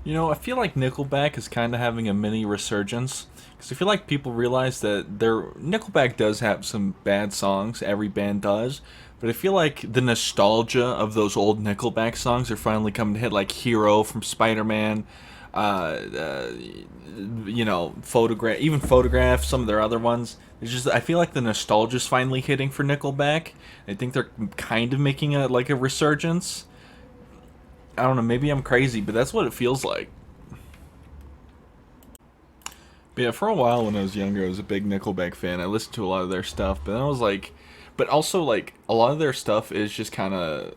You know, I feel like Nickelback is kind of having a mini resurgence because I feel like people realize that their Nickelback does have some bad songs. Every band does, but I feel like the nostalgia of those old Nickelback songs are finally coming to hit, like "Hero" from Spider-Man. You know, Photograph, some of their other ones. It's just I feel like the nostalgia's finally hitting for Nickelback. I think they're kind of making a resurgence. I don't know, maybe I'm crazy, but that's what it feels like. But yeah, for a while when I was younger, I was a big Nickelback fan. I listened to a lot of their stuff, but then I was like, but also like a lot of their stuff is just kind of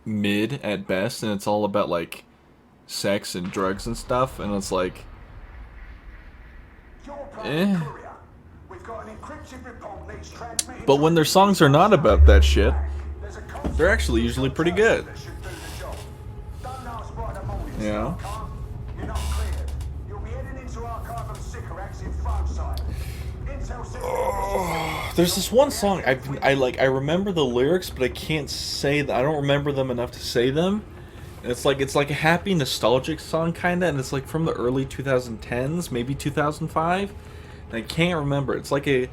mid at best, and it's all about like sex and drugs and stuff, and it's like, eh. But when their songs are not about that shit, they're actually usually pretty good. You know? There's this one song I remember the lyrics, but I can't say that. I don't remember them enough to say them. And it's like a happy nostalgic song kinda, and it's like from the early 2010s, maybe 2005. And I can't remember. It's like a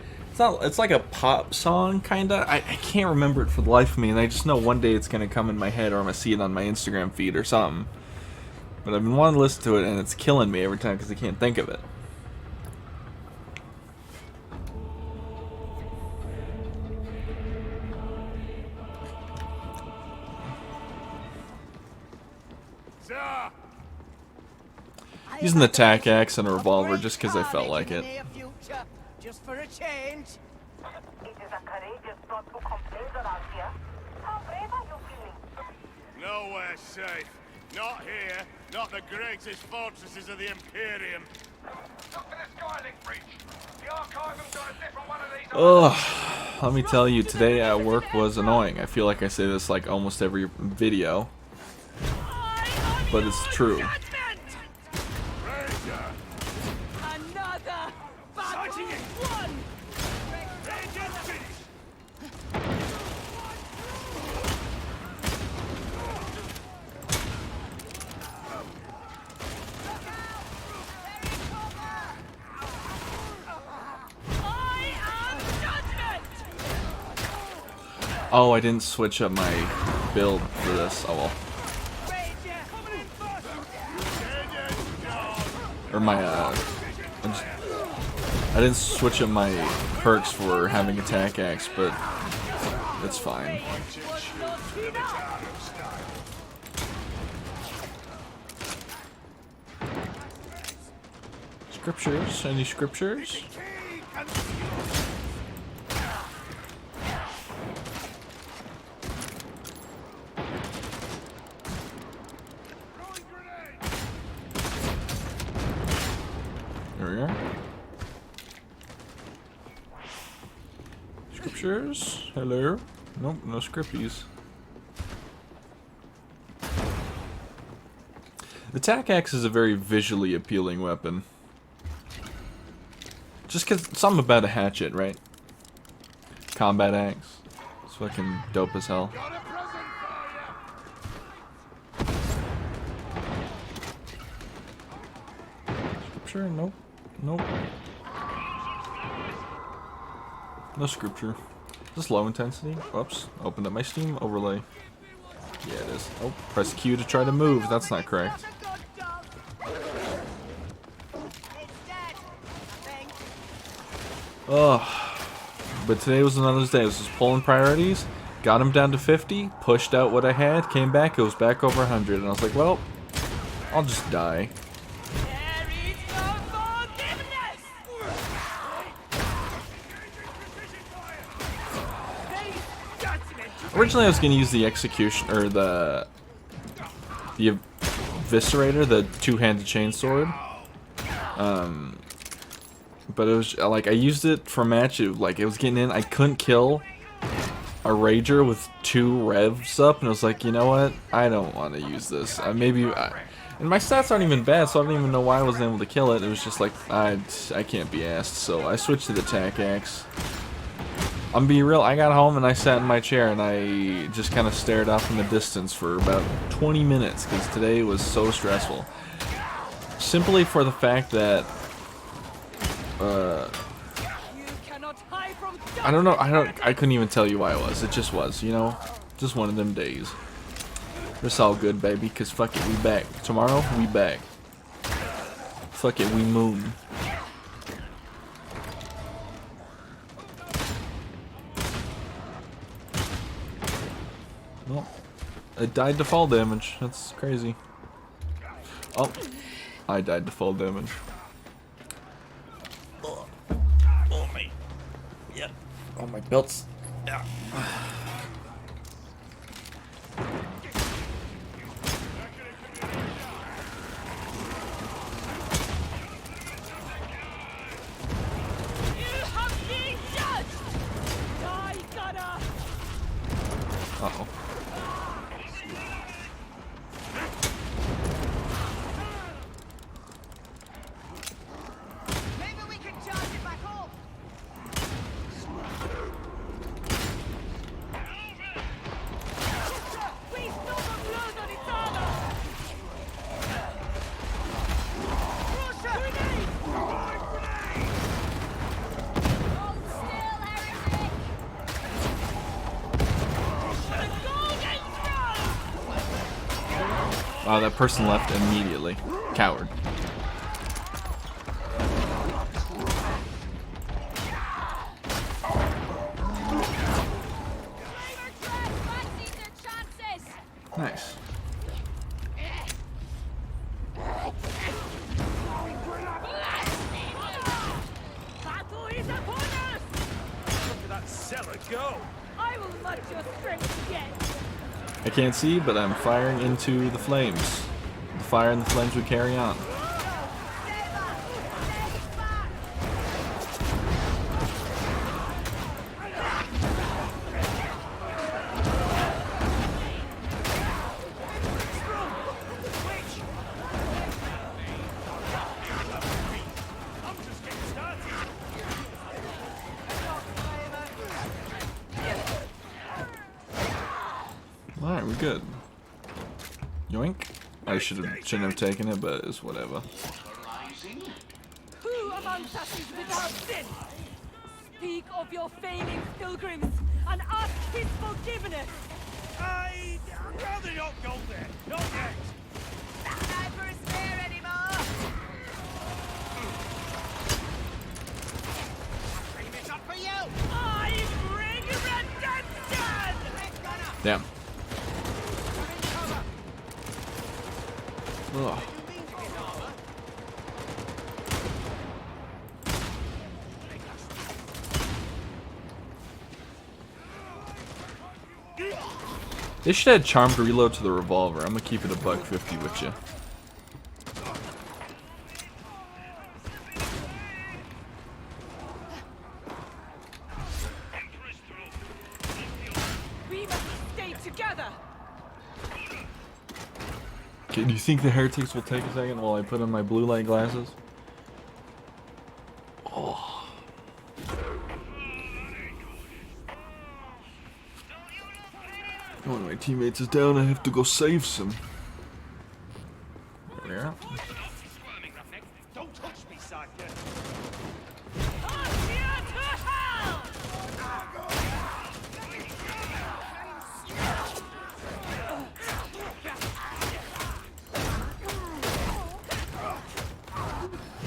pop song kinda. I can't remember it for the life of me, and I just know one day it's gonna come in my head, or I'm gonna see it on my Instagram feed or something. But I've been wanting to listen to it, and it's killing me every time because I can't think of it. Using the tack axe and a revolver just because I felt like it. Just for a change. It is a courageous thought who complains around here. How brave are you feeling? Nowhere safe. Not here. Not the greatest fortresses of the Imperium. Look for the Skylink breach. The Archivum's on a different one of these. Ugh, let me tell you, today at work was annoying. I feel like I say this like almost every video, but it's true. Another battle won. Oh, I didn't switch up my build for this. Oh well. Or my, I didn't switch up my perks for having attack axe, but it's fine. Scriptures? Any scriptures? There we are. Scriptures? Hello? Nope, no scrippies. The tack axe is a very visually appealing weapon. Just cause something about a hatchet, right? Combat axe. It's fucking dope as hell. Scripture? Nope. Nope. No scripture. Just low intensity. Oops. Opened up my Steam overlay. Yeah, it is. Oh, press Q to try to move. That's not correct. Ugh. But today was another day. I was just pulling priorities. Got him down to 50. Pushed out what I had. Came back. It was back over 100. And I was like, well, I'll just die. Originally, I was going to use the execution, or the eviscerator, the two-handed chainsword. But it was like I used it for a match. It was getting in. I couldn't kill a rager with 2 revs up, and I was like, you know what? I don't want to use this. And my stats aren't even bad, so I don't even know why I wasn't able to kill it. It was just like I can't be asked. So I switched to the tack axe. I'm being real. I got home and I sat in my chair and I just kind of stared off in the distance for about 20 minutes because today was so stressful. Simply for the fact that, You cannot hide from I don't know. I couldn't even tell you why it was. It just was, you know, just one of them days. It's all good, baby. Cause fuck it, we back. Tomorrow, we back. Fuck it, we moon. Well, it died to fall damage. That's crazy. Oh, I died to fall damage. Oh, my. Yeah. Oh, my belts. Yeah. You have been judged! Die, Gunner! Uh-oh. Maybe we can charge it back off! We stole the blood on its honor! Russia! Grenade! Hold still, heretic! The golden throne! Wow, that person left immediately. Coward. Nice. Battle is upon us! Look at that zealot go! I will match your strength again! I can't see, but I'm firing into the flames. The fire and the flames would carry on. I'm just getting started! Alright, we're good. Yoink. I shouldn't have taken it, but it's whatever. Who among us is without sin? Speak of your failing pilgrims and ask his forgiveness! I'd rather not go there. Not yet. Not time for a spare anymore! Bring this up for you! I bring redemption! Damn. Ugh. They should add charmed reload to the revolver. I'm gonna keep it a $150 with you. We must stay together! Okay, do you think the heretics will take a second while I put on my blue light glasses? Oh. One of my teammates is down. I have to go save some. There we are. Don't touch me, Sarkia! Arcia to hell!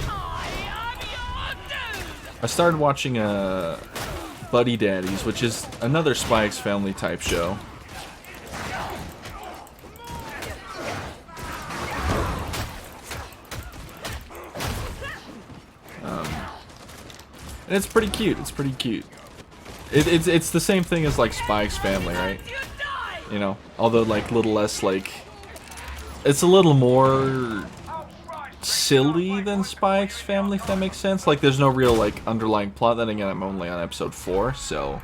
I am your doom! I started watching Buddy Daddies, which is another Spy X Family type show. And it's pretty cute. It's pretty cute. It's the same thing as like Spy X Family, right? You die! You know, although like a little less like, it's a little more silly than Spy X Family, if that makes sense. Like there's no real like underlying plot. Then again, I'm only on episode 4, so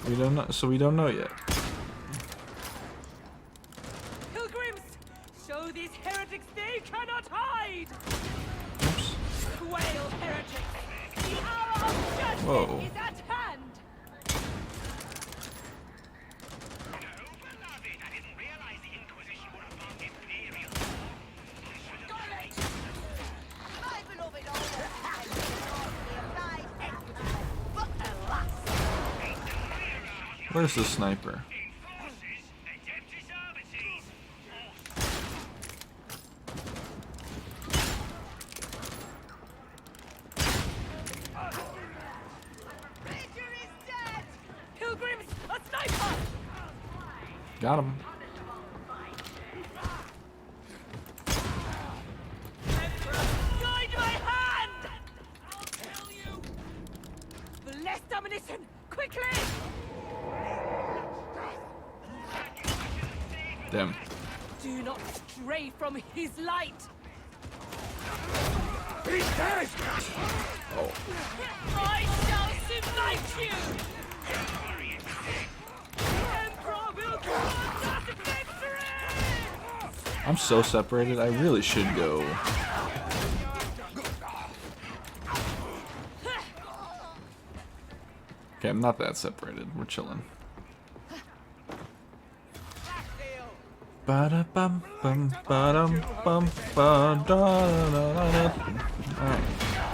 we don't know. So we don't know yet. Pilgrims, show these heretics they cannot hide! Oops. Quail heretics, the hour Whoa. Is at hand. Where's the sniper? Pilgrims, a sniper! Got him. Guide my hand! I'll tell you! Blessed ammunition! Quickly! Damn. Do not stray from his light! He's dead! Oh. I shall smite you! Emperor will grant us victory! I'm so separated. I really should go. Okay, I'm not that separated. We're chilling. Ba-da-bum, bum, ba-dum, bum, ba-da-da-da-da. Alright.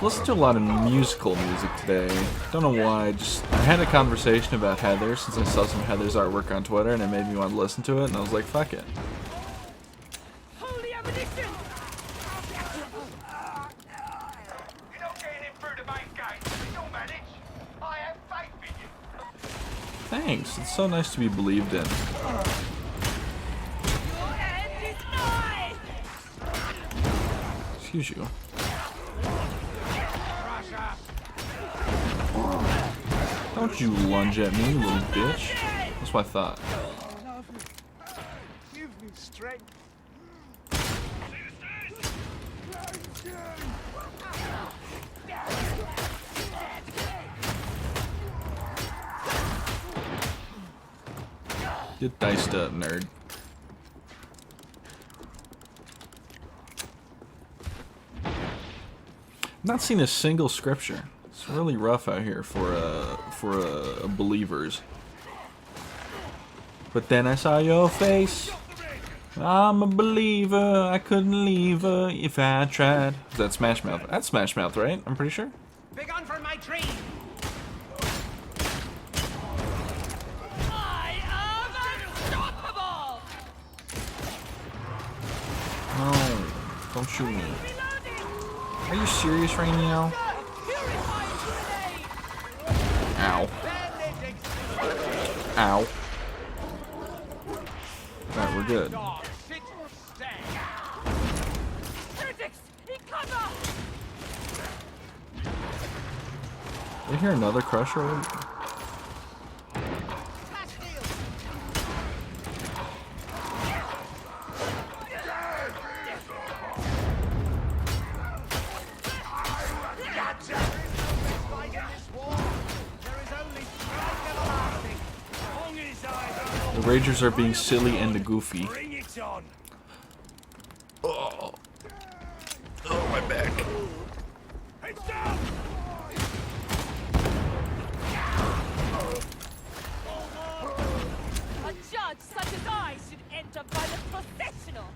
Listened to a lot of musical music today. Don't know why. Just I had a conversation about Heather since I saw some Heather's artwork on Twitter and it made me want to listen to it, and I was like, fuck it. Holy ammunition! You're not getting in through the main gate. You'll manage. I have faith in you. Thanks. It's so nice to be believed in. Your end is nigh! Excuse you. Don't you lunge at me, you little bitch. That's what I thought. Give me strength. Get diced up, nerd. Not seen a single scripture. It's really rough out here for believers. But then I saw your face. I'm a believer. I couldn't leave her if I tried. Is that Smash Mouth? That's Smash Mouth, right? I'm pretty sure. Big on from my tree. I am unstoppable! No, don't shoot me. Reloading! Are you serious right now? Purifying grenade! Ow. Ow. Alright, we're good. Sit or stay. Critics, in cover! Did I hear another crusher? The Ragers are being silly and goofy. Bring it on. Oh, my back. Heads down. A judge such as I should enter by the professional,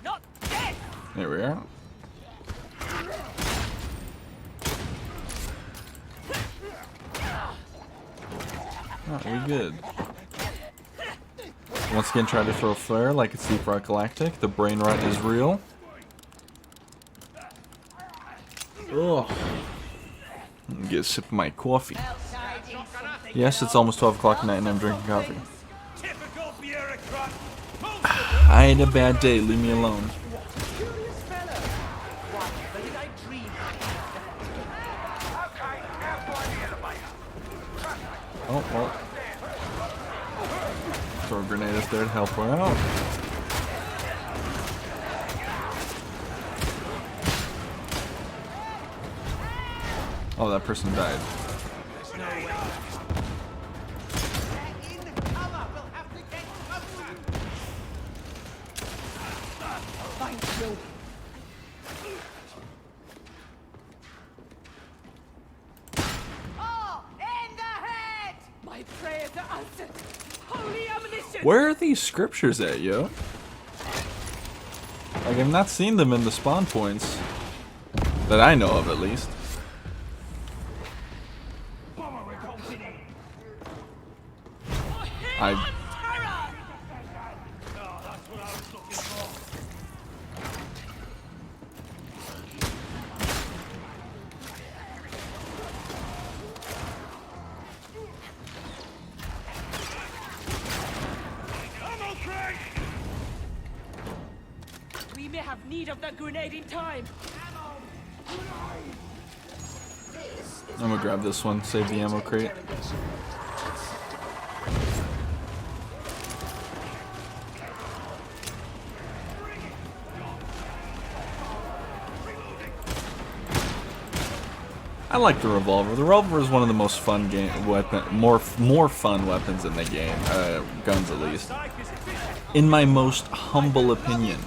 not death! There we are. Oh, we good. Once again, try to throw a flare like it's Deep Rock Galactic. The brain rot is real. Ugh. Get a sip of my coffee. Yes, it's almost 12 o'clock at night and I'm drinking coffee. Typical bureaucrat. I had a bad day. Leave me alone. Oh, well. Throw a grenade up there to help her out. Oh, that person died. Where are these scriptures at, yo? Like, I've not seen them in the spawn points. That I know of, at least. I... We may have need of that grenade in time. I'm gonna grab this one, save the ammo crate. I like the revolver. The revolver is one of the most fun more fun weapons in the game. Guns, at least. In my most humble opinion.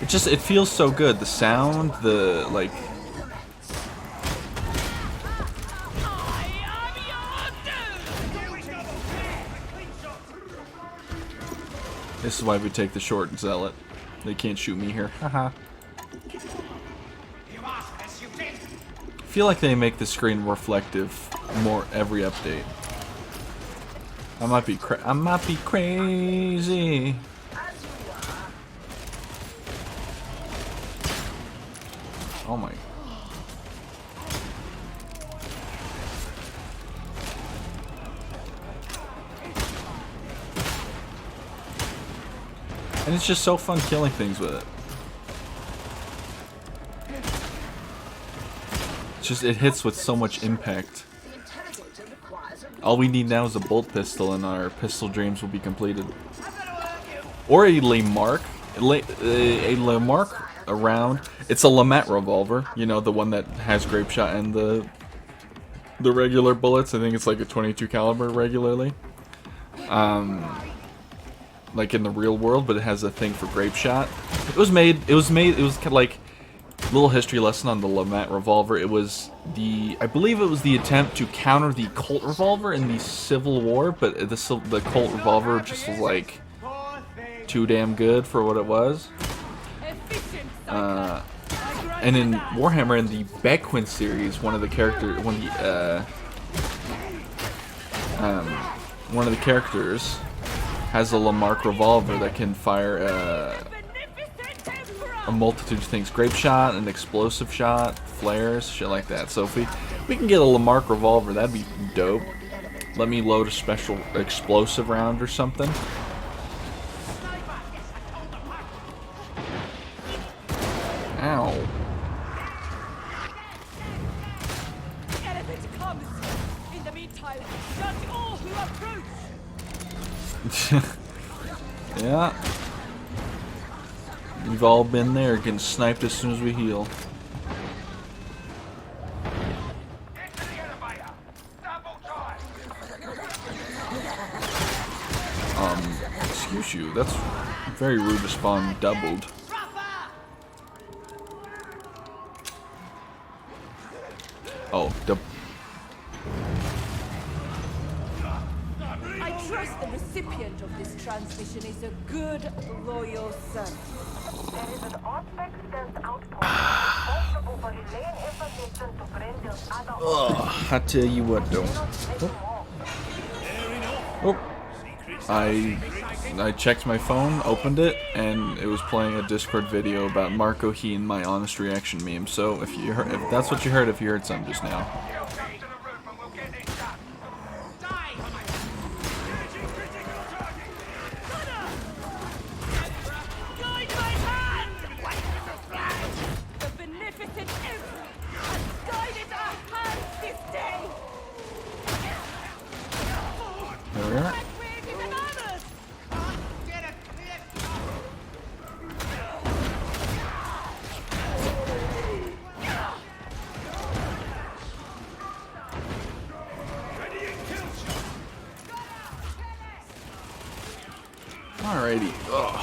It feels so good. The sound, the like. This is why we take the short Zealot. They can't shoot me here. Haha. I feel like they make the screen reflective more every update. I might be crazy. Oh my. And it's just so fun killing things with it. It's just, it hits with so much impact. All we need now is a bolt pistol and our pistol dreams will be completed. Or a Lamarck. A Lamarck around. It's a Lamat revolver. You know, the one that has grape shot and the regular bullets. I think it's like a 22 caliber regularly. Like in the real world, but it has a thing for grape shot. It was kind of like little history lesson on the Lamat revolver. It was I believe it was the attempt to counter the Colt revolver in the Civil War, but the Colt revolver just was like too damn good for what it was. And in Warhammer, in the Beckwin series, one of the characters has a Lamarck revolver that can fire a multitude of things. Grape shot, an explosive shot, flares, shit like that. So if we can get a Lamarck revolver, that'd be dope. Let me load a special explosive round or something. Ow. The elevator comes. In the meantime, judge all who approach. Yeah. We've all been there, getting sniped as soon as we heal. Into the elevator. Double time. Excuse you, that's very rude to spawn doubled. Oh, I trust the recipient of this transmission is a good, loyal son. There is an Auspex stealth outpost responsible for relaying information to Brendel's other I tell you what, though. Oh. I checked my phone, opened it, and it was playing a Discord video about Marco Heen, my honest reaction meme. So if that's what you heard, if you heard something just now. You'll come to the roof and we'll get this done. Guide my hand! The beneficent Emperor has guided our hands this day! There we are. Alrighty. Ugh.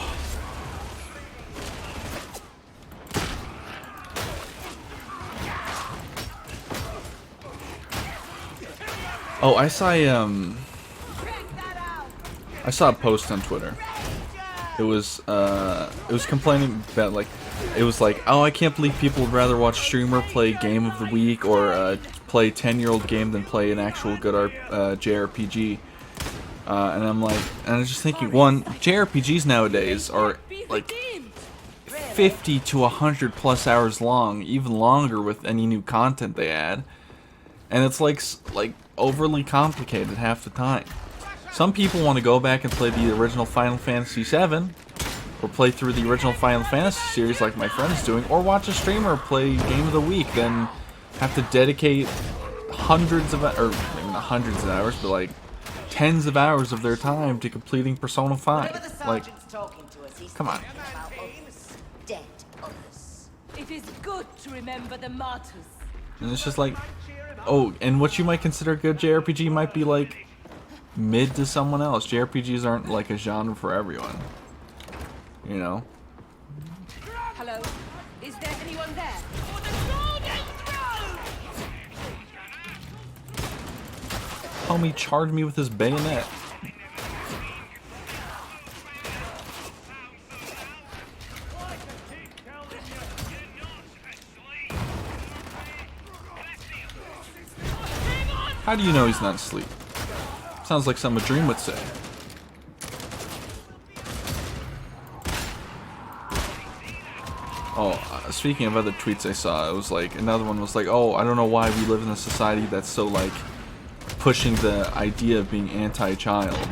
Oh, I I saw a post on Twitter. It was complaining that like, it was like, oh, I can't believe people would rather watch streamer play Game of the Week or play 10-year-old game than play an actual good JRPG. And I'm like, and I was just thinking, one, JRPGs nowadays are like 50 to 100 plus hours long, even longer with any new content they add, and it's like overly complicated half the time. Some people want to go back and play the original Final Fantasy VII, or play through the original Final Fantasy series like my friend's doing, or watch a streamer play Game of the Week, then have to dedicate hundreds of, or maybe not hundreds of hours, but like tens of hours of their time to completing Persona 5. Like, come on. It is good to remember the martyrs. And it's just like, oh, and what you might consider a good JRPG might be like mid to someone else. JRPGs aren't like a genre for everyone, you know. Hello, is there anyone there? Homie charged me with his bayonet. How do you know he's not asleep? Sounds like something a dream would say. Oh, speaking of other tweets I saw, it was like, another one was like, oh, I don't know why we live in a society that's so like pushing the idea of being anti-child.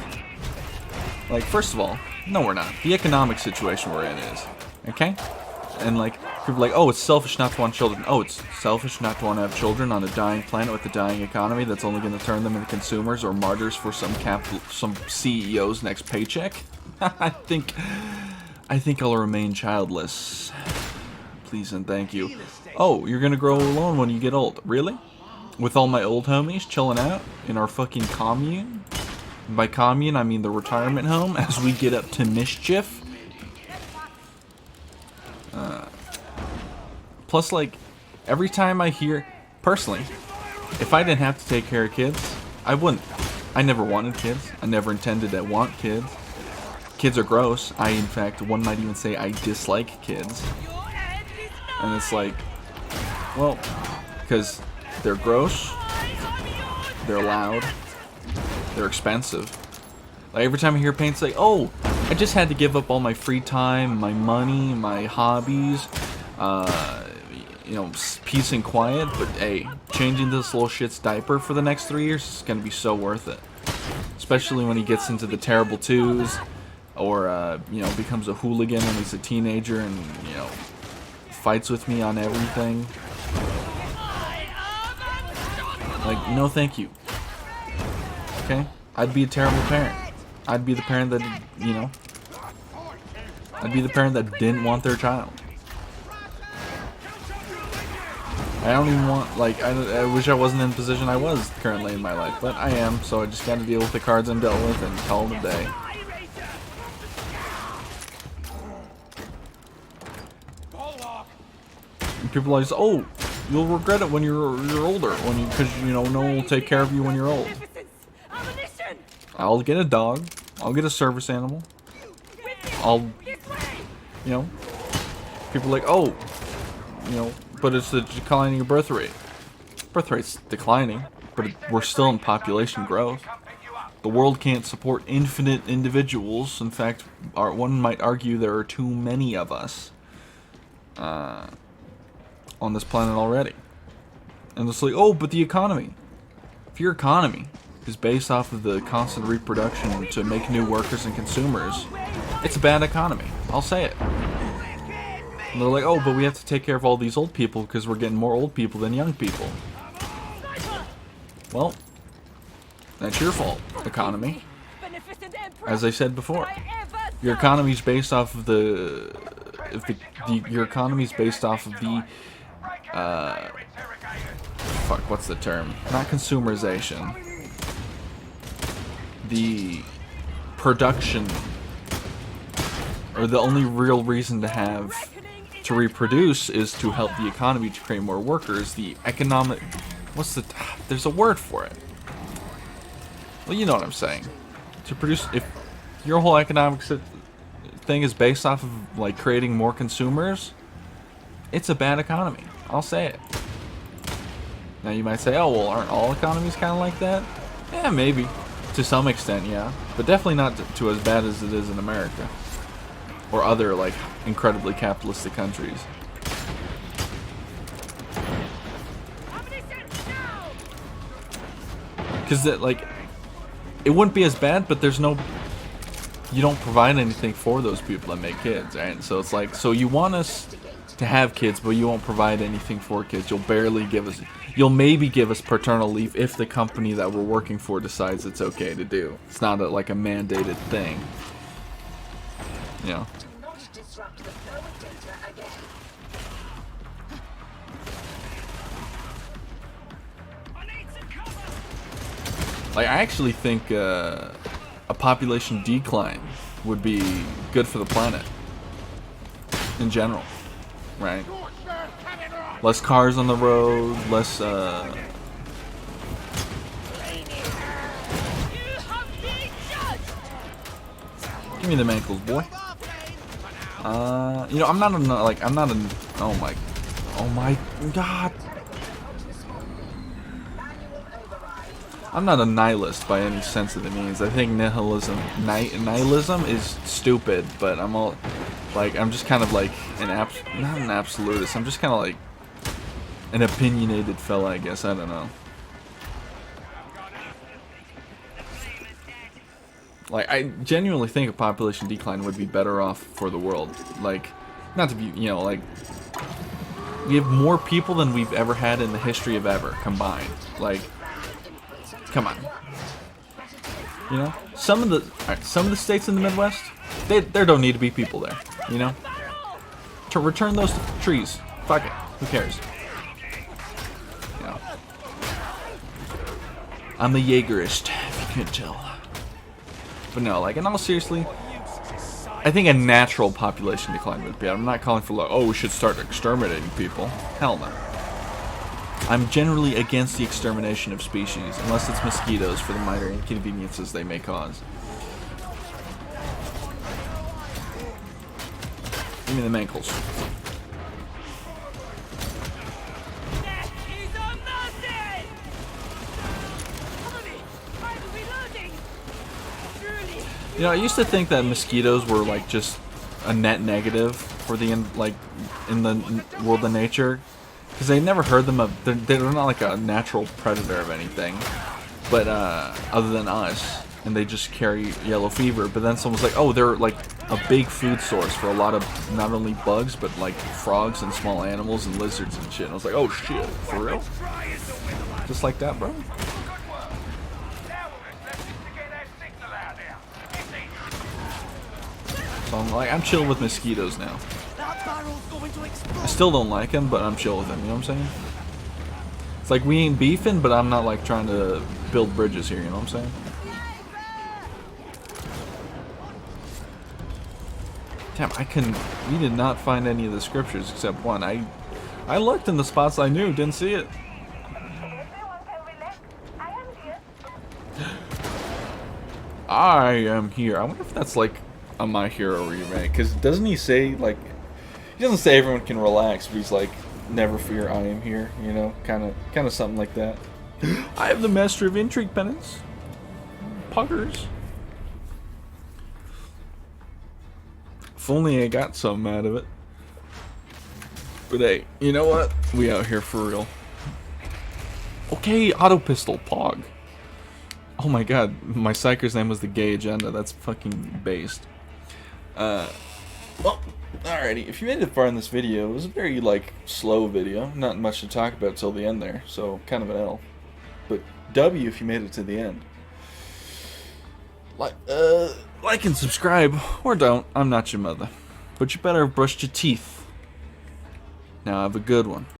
Like, first of all, no we're not. The economic situation we're in is, okay? And like, people are like, oh, it's selfish not to want children. Oh, it's selfish not to want to have children on a dying planet with a dying economy that's only going to turn them into consumers or martyrs for some CEO's next paycheck. I think I'll remain childless. Please and thank you. Oh, you're gonna grow alone when you get old. Really? With all my old homies chilling out in our fucking commune? By commune, I mean the retirement home, as we get up to mischief. Plus, like, every time I hear, personally, if I didn't have to take care of kids, I wouldn't. I never wanted kids. I never intended to want kids. Kids are gross. In fact, one might even say I dislike kids. And it's like, well, because they're gross, they're loud, they're expensive. Like, every time I hear parents say, oh, I just had to give up all my free time, my money, my hobbies, you know, peace and quiet, but hey, changing this little shit's diaper for the next 3 years is gonna be so worth it. Especially when he gets into the terrible twos, or, you know, becomes a hooligan when he's a teenager and, you know, fights with me on everything. Like, no thank you. Okay? I'd be a terrible parent. I'd be the parent that, you know, I'd be the parent that didn't want their child. I don't even want, like, I wish I wasn't in the position I was currently in my life, but I am, so I just gotta deal with the cards I'm dealt with and call it a day. And people are like, oh, you'll regret it when you're older, because you know no one will take care of you when you're old. I'll get a dog. I'll get a service animal. I'll, you know, people are like, oh, you know, but it's the declining birth rate. Birth rate's declining, but we're still in population growth. The world can't support infinite individuals. In fact, one might argue there are too many of us on this planet already. And it's like, oh, but the economy. If your economy is based off of the constant reproduction to make new workers and consumers, it's a bad economy. I'll say it. And they're like, oh, but we have to take care of all these old people because we're getting more old people than young people. Well, that's your fault, economy. As I said before, your economy's based off of your economy's based off of the fuck, what's the term? Not consumerization. The production, or the only real reason to reproduce is to help the economy to create more workers. The economic, there's a word for it. Well, you know what I'm saying. To produce, your whole economic thing is based off of like creating more consumers, it's a bad economy. I'll say it. Now you might say, oh well, aren't all economies kind of like that? Yeah, maybe. To some extent, yeah. But definitely not to as bad as it is in America. Or other, like, incredibly capitalistic countries. Because, like, it wouldn't be as bad, but there's no... You don't provide anything for those people that make kids, right? So it's like, so you want us to have kids, but you won't provide anything for kids. You'll barely give us... You'll maybe give us paternal leave if the company that we're working for decides it's okay to do. It's not like a mandated thing. You know. Like, I actually think a population decline would be good for the planet in general, right? Less cars on the road, less, Give me them ankles, boy. You know, I'm not oh my god. I'm not a nihilist by any sense of the means. I think nihilism is stupid, but I'm just kind of like not an absolutist. I'm just kind of like an opinionated fella, I guess. I don't know. Like, I genuinely think a population decline would be better off for the world. Like, not to be, you know, like, we have more people than we've ever had in the history of ever combined. Like, come on. You know, some of the states in the Midwest, there don't need to be people there. You know, to return those trees. Fuck it. Who cares? You know. I'm a Jaegerist, if you couldn't tell. But no, like, in all seriously, I think a natural population decline would be. I'm not calling for, like, oh, we should start exterminating people. Hell no. I'm generally against the extermination of species, unless it's mosquitoes for the minor inconveniences they may cause. Give me them ankles. You know, I used to think that mosquitoes were like just a net negative for the in the world of nature, because I never heard them of. They're not like a natural predator of anything, but other than us, and they just carry yellow fever. But then someone's like, oh, they're like a big food source for a lot of not only bugs but like frogs and small animals and lizards and shit. And I was like, oh shit, for real? Just like that, bro. So I'm chill with mosquitoes now. I still don't like them, but I'm chill with them, you know what I'm saying? It's like we ain't beefing, but I'm not like trying to build bridges here, you know what I'm saying? Damn, we did not find any of the scriptures except one. I looked in the spots I knew, didn't see it. I am here. I wonder if that's like a My Hero remake, because doesn't he say, like, he doesn't say everyone can relax, but he's like, never fear, I am here, you know, kind of something like that. I have the Master of Intrigue penance. Puggers. If only I got something out of it. But hey, you know what? We out here for real. Okay, auto pistol, Pog. Oh my god, my psyker's name was the Gay Agenda. That's fucking based. Well, alrighty. If you made it far in this video, it was a very, like, slow video. Not much to talk about till the end there, so kind of an L. But W if you made it to the end. Like and subscribe, or don't. I'm not your mother. But you better have brushed your teeth. Now have a good one.